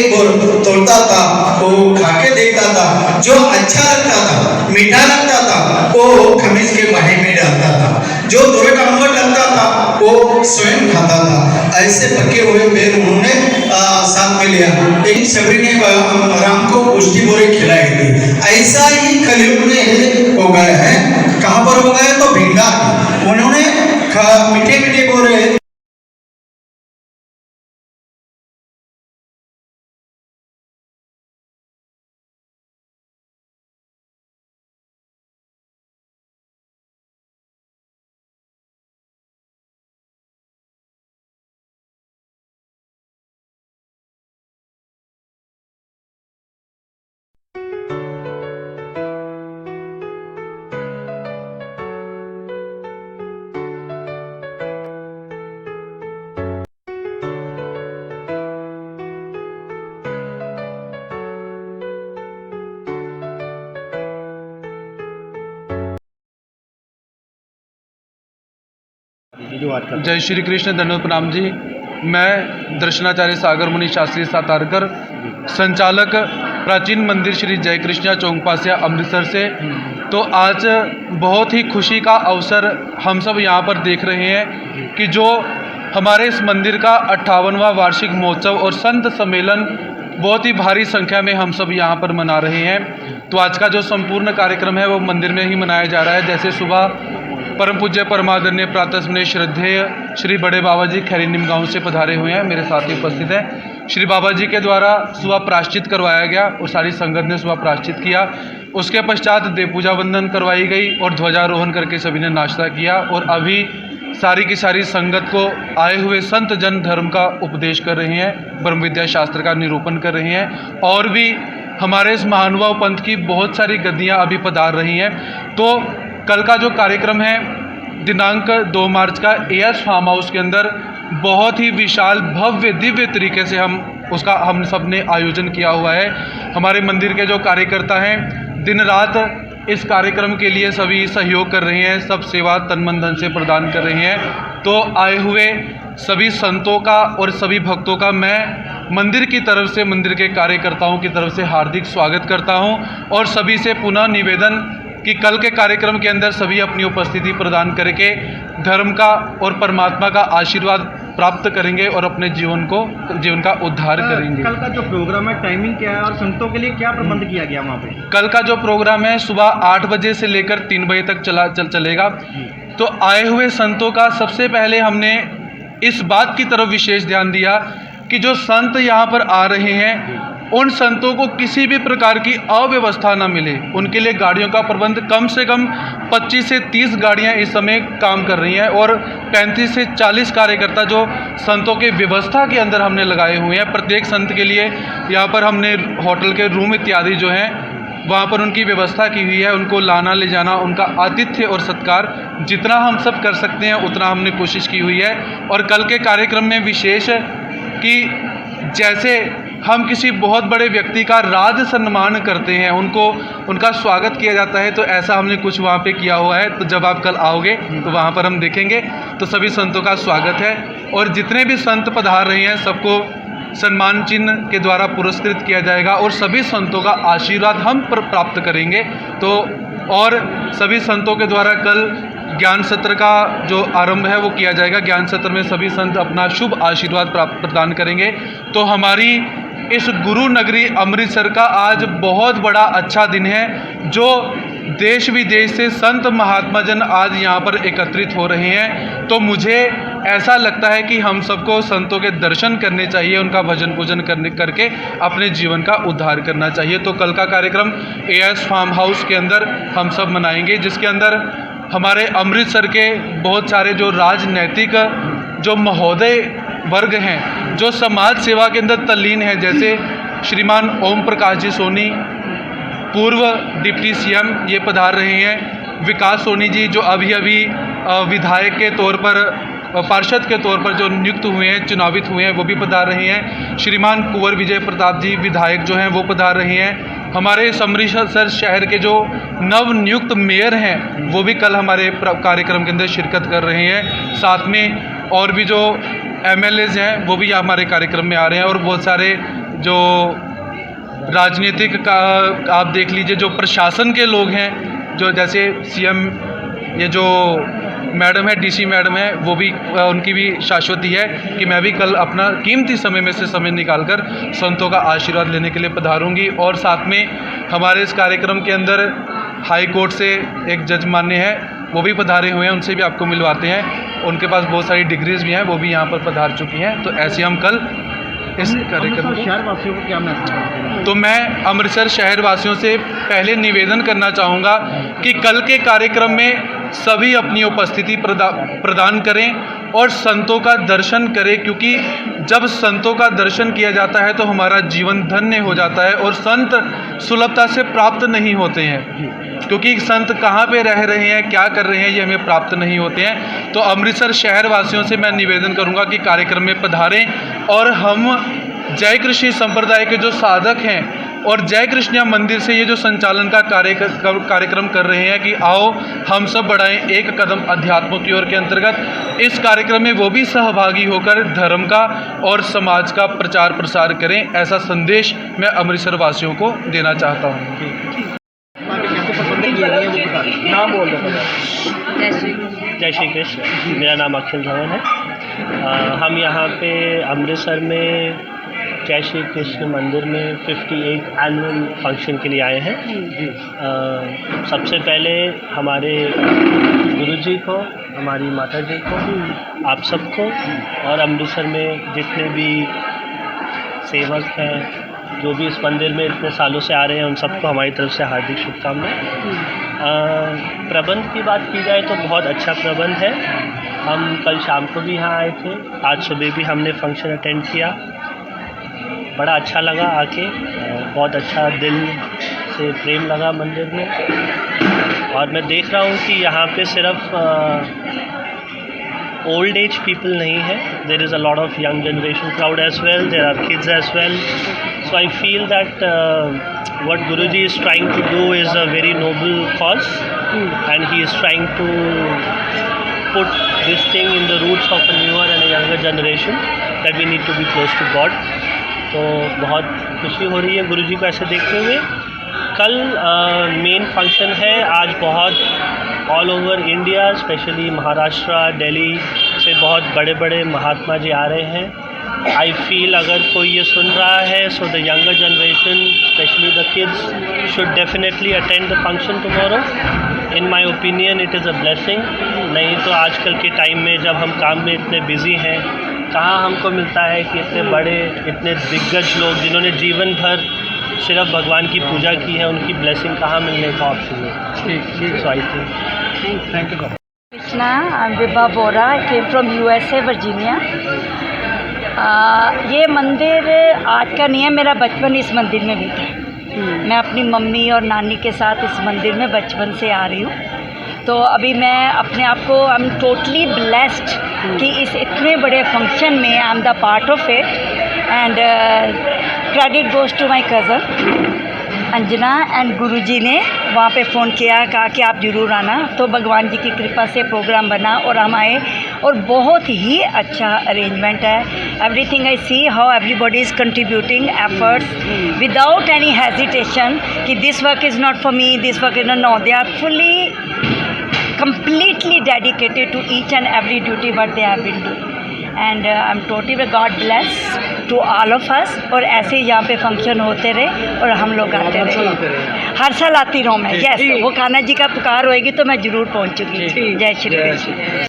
एक बोर तोड़ता था, वो खाके देखता था, जो अच्छा लगता था, मीठा लगता था, वो खमीज के बाहे में डालता था, जो थोड़ा नंबर लगता था वो स्वयं खाता था। ऐसे पके हुए बेर उन्होंने साथ में लिया। एक सबरी ने राम को पुष्टि बोरे खिलाई थी। ऐसा ही कलयुग में हो गया है। कहाँ पर हो गया तो भिंडा, उन्होंने मीठे मीठे बोरे जय श्री कृष्ण, धन्यवाद प्रणाम जी। मैं दर्शनाचार्य सागर मुनि शास्त्री सातारकर, संचालक प्राचीन मंदिर श्री जय कृष्णा चौंकपासिया अमृतसर से। तो आज बहुत ही खुशी का अवसर हम सब यहाँ पर देख रहे हैं कि जो हमारे इस मंदिर का 58वां वार्षिक महोत्सव और संत सम्मेलन बहुत ही भारी संख्या में हम सब यहाँ पर मना रहे हैं। तो आज का जो संपूर्ण कार्यक्रम है वो मंदिर में ही मनाया जा रहा है। जैसे सुबह परम पूज्य परमादरणीय प्रातः स्मरणीय श्रद्धेय श्री बड़े बाबा जी खैरी निम गाँव से पधारे हुए हैं, मेरे साथ ही उपस्थित हैं। श्री बाबा जी के द्वारा सुबह प्रायश्चित करवाया गया और सारी संगत ने सुबह प्रायश्चित किया। उसके पश्चात देव पूजा वंदन करवाई गई और ध्वजारोहण करके सभी ने नाश्ता किया। और अभी सारी की सारी संगत को आए हुए संत जन धर्म का उपदेश कर रहे हैं, ब्रह्म विद्या शास्त्र का निरूपण कर रहे हैं। और भी हमारे इस महानुभाव पंथ की बहुत सारी गद्दियाँ अभी पधार रही हैं। तो कल का जो कार्यक्रम है दिनांक 2 मार्च का एएस फार्म हाउस के अंदर बहुत ही विशाल भव्य दिव्य तरीके से हम सब ने आयोजन किया हुआ है। हमारे मंदिर के जो कार्यकर्ता हैं दिन रात इस कार्यक्रम के लिए सभी सहयोग कर रहे हैं, सब सेवा तन मन धन से प्रदान कर रहे हैं। तो आए हुए सभी संतों का और सभी भक्तों का मैं मंदिर की तरफ से, मंदिर के कार्यकर्ताओं की तरफ से हार्दिक स्वागत करता हूं। और सभी से पुनः निवेदन कि कल के कार्यक्रम के अंदर सभी अपनी उपस्थिति प्रदान करके धर्म का और परमात्मा का आशीर्वाद प्राप्त करेंगे और अपने जीवन का उद्धार करेंगे। कल का जो प्रोग्राम है टाइमिंग क्या है और संतों के लिए क्या प्रबंध किया गया वहाँ पे? कल का जो प्रोग्राम है सुबह 8 बजे से लेकर 3 बजे तक चलेगा। तो आए हुए संतों का सबसे पहले हमने इस बात की तरफ विशेष ध्यान दिया कि जो संत यहाँ पर आ रहे हैं उन संतों को किसी भी प्रकार की अव्यवस्था ना मिले। उनके लिए गाड़ियों का प्रबंध कम से कम 25 से 30 गाड़ियां इस समय काम कर रही हैं और 35 से 40 कार्यकर्ता जो संतों के व्यवस्था के अंदर हमने लगाए हुए हैं। प्रत्येक संत के लिए यहाँ पर हमने होटल के रूम इत्यादि जो हैं वहाँ पर उनकी व्यवस्था की हुई है। उनको लाना ले जाना, उनका आतिथ्य और सत्कार जितना हम सब कर सकते हैं उतना हमने कोशिश की हुई है। और कल के कार्यक्रम में विशेष कि जैसे हम किसी बहुत बड़े व्यक्ति का राज सम्मान करते हैं, उनका स्वागत किया जाता है, तो ऐसा हमने कुछ वहाँ पे किया हुआ है। तो जब आप कल आओगे तो वहाँ पर हम देखेंगे। तो सभी संतों का स्वागत है और जितने भी संत पधार रहे हैं सबको सम्मान चिन्ह के द्वारा पुरस्कृत किया जाएगा और सभी संतों का आशीर्वाद हम प्राप्त करेंगे। तो और सभी संतों के द्वारा कल ज्ञान सत्र का जो आरंभ है वो किया जाएगा। ज्ञान सत्र में सभी संत अपना शुभ आशीर्वाद प्रदान करेंगे। तो हमारी इस गुरु नगरी अमृतसर का आज बहुत बड़ा अच्छा दिन है, जो देश विदेश से संत महात्मा जन आज यहाँ पर एकत्रित हो रहे हैं। तो मुझे ऐसा लगता है कि हम सबको संतों के दर्शन करने चाहिए, उनका भजन पूजन करके अपने जीवन का उद्धार करना चाहिए। तो कल का कार्यक्रम एएस फार्म हाउस के अंदर हम सब मनाएंगे, जिसके अंदर हमारे अमृतसर के बहुत सारे जो राजनैतिक जो महोदय वर्ग हैं, जो समाज सेवा के अंदर तल्लीन हैं, जैसे श्रीमान ओम प्रकाश जी सोनी पूर्व डिप्टी सीएम ये पधार रहे हैं। विकास सोनी जी जो अभी विधायक के तौर पर, पार्षद के तौर पर जो नियुक्त हुए हैं, चुनावित हुए हैं, वो भी पधार रहे हैं। श्रीमान कुंवर विजय प्रताप जी विधायक जो हैं वो पधार रहे हैं। हमारे अमृतसर शहर के जो नव नियुक्त मेयर हैं वो भी कल हमारे कार्यक्रम के अंदर शिरकत कर रहे हैं। साथ में और भी जो एमएलएज हैं वो भी हमारे कार्यक्रम में आ रहे हैं और बहुत सारे जो राजनीतिक का आप देख लीजिए, जो प्रशासन के लोग हैं, जो जैसे सीएम, ये जो मैडम है, डीसी मैडम है, वो भी उनकी भी शाश्वती है कि मैं भी कल अपना कीमती समय में से समय निकालकर संतों का आशीर्वाद लेने के लिए पधारूंगी। और साथ में हमारे इस कार्यक्रम के अंदर हाई कोर्ट से एक जज मान्य है, वो भी पधारे हुए हैं, उनसे भी आपको मिलवाते हैं। उनके पास बहुत सारी डिग्रीज़ भी हैं, वो भी यहाँ पर पधार चुकी हैं। तो ऐसे हम कल इस कार्यक्रम शहर वासियों को क्या मैसेज देते हैं? तो मैं अमृतसर शहर वासियों से पहले निवेदन करना चाहूँगा कि कल के कार्यक्रम में सभी अपनी उपस्थिति प्रदान करें और संतों का दर्शन करें, क्योंकि जब संतों का दर्शन किया जाता है तो हमारा जीवन धन्य हो जाता है। और संत सुलभता से प्राप्त नहीं होते हैं, क्योंकि संत कहाँ पे रह रहे हैं, क्या कर रहे हैं, ये हमें प्राप्त नहीं होते हैं। तो अमृतसर शहर वासियों से मैं निवेदन करूँगा कि कार्यक्रम में पधारें और हम जय कृष्ण संप्रदाय के जो साधक हैं और जय कृष्णिया मंदिर से ये जो संचालन का कार्यक्रम कर रहे हैं कि आओ हम सब बढ़ाएं एक कदम अध्यात्म की ओर के अंतर्गत, इस कार्यक्रम में वो भी सहभागी होकर धर्म का और समाज का प्रचार प्रसार करें, ऐसा संदेश मैं अमृतसर वासियों को देना चाहता हूँ। कैसे प्रबंध किए गए हैं वो बता दीजिए। नाम बोल दो। जय श्री कृष्ण। मेरा नाम अखिल धवन है। हम यहाँ पे अमृतसर में जय श्री कृष्ण मंदिर में 58 एनुअल फंक्शन के लिए आए हैं। सबसे पहले हमारे गुरुजी को, हमारी माता जी को, आप सबको और अमृतसर में जितने भी सेवक हैं, जो भी इस मंदिर में इतने सालों से आ रहे हैं, उन सबको हमारी तरफ से हार्दिक शुभकामनाएं। प्रबंध की बात की जाए तो बहुत अच्छा प्रबंध है। हम कल शाम को भी यहाँ आए थे, आज सुबह भी हमने फंक्शन अटेंड किया, बड़ा अच्छा लगा आके, बहुत अच्छा दिल से प्रेम लगा मंदिर में। और मैं देख रहा हूँ कि यहाँ पे सिर्फ ओल्ड एज पीपल नहीं है, there is a lot of young generation crowd as well, there are kids as well. So I feel that what Guruji is trying to do is a very noble cause, and he is trying to put this thing in the roots of a newer and a younger generation, that we need to be close to God. तो बहुत खुशी हो रही है गुरुजी को ऐसे देखते हुए। कल मेन फंक्शन है, आज बहुत all over India, specially Maharashtra, Delhi से बहुत बड़े बड़े महात्मा जी आ रहे हैं। आई फील अगर कोई ये सुन रहा है, so the younger generation, specially the kids, should definitely attend the function tomorrow. In my opinion it is a blessing. नहीं तो आजकल के टाइम में जब हम काम में इतने बिज़ी हैं, कहाँ हमको मिलता है कि इतने बड़े, इतने दिग्गज लोग जिन्होंने जीवन भर सिर्फ भगवान की पूजा की है, उनकी ब्लेसिंग कहाँ मिलने का ऑप्शन है। ठीक, so I think thank you. Krishna, I'm Vibha Bora. I came from USA, Virginia. ये मंदिर आज का नहीं है, मेरा बचपन इस मंदिर में बीता है। मैं अपनी मम्मी और नानी के साथ इस मंदिर में बचपन से आ रही हूँ। तो अभी मैं अपने आप को आई एम टोटली ब्लेस्ड कि इस इतने बड़े फंक्शन में I am the part of it, and credit goes to my cousin Anjana. And Guruji ने वहाँ पे फ़ोन किया, कहा कि आप ज़रूर आना। तो भगवान जी की कृपा से प्रोग्राम बना और हम आए, और बहुत ही अच्छा अरेंजमेंट है। Everything I see how everybody is contributing efforts without any hesitation कि this work is not for me, this work is not, no, they are fully completely dedicated to each and every duty what they have been doing, and I'm totally God bless to all of us। और ऐसे यहाँ पे function होते रहे और हम लोग आते रहे, हर साल आती रहूँ मैं। यस, वो कान्हा जी का पुकार होएगी तो मैं ज़रूर पहुँचूँगी। जय श्री कृष्ण।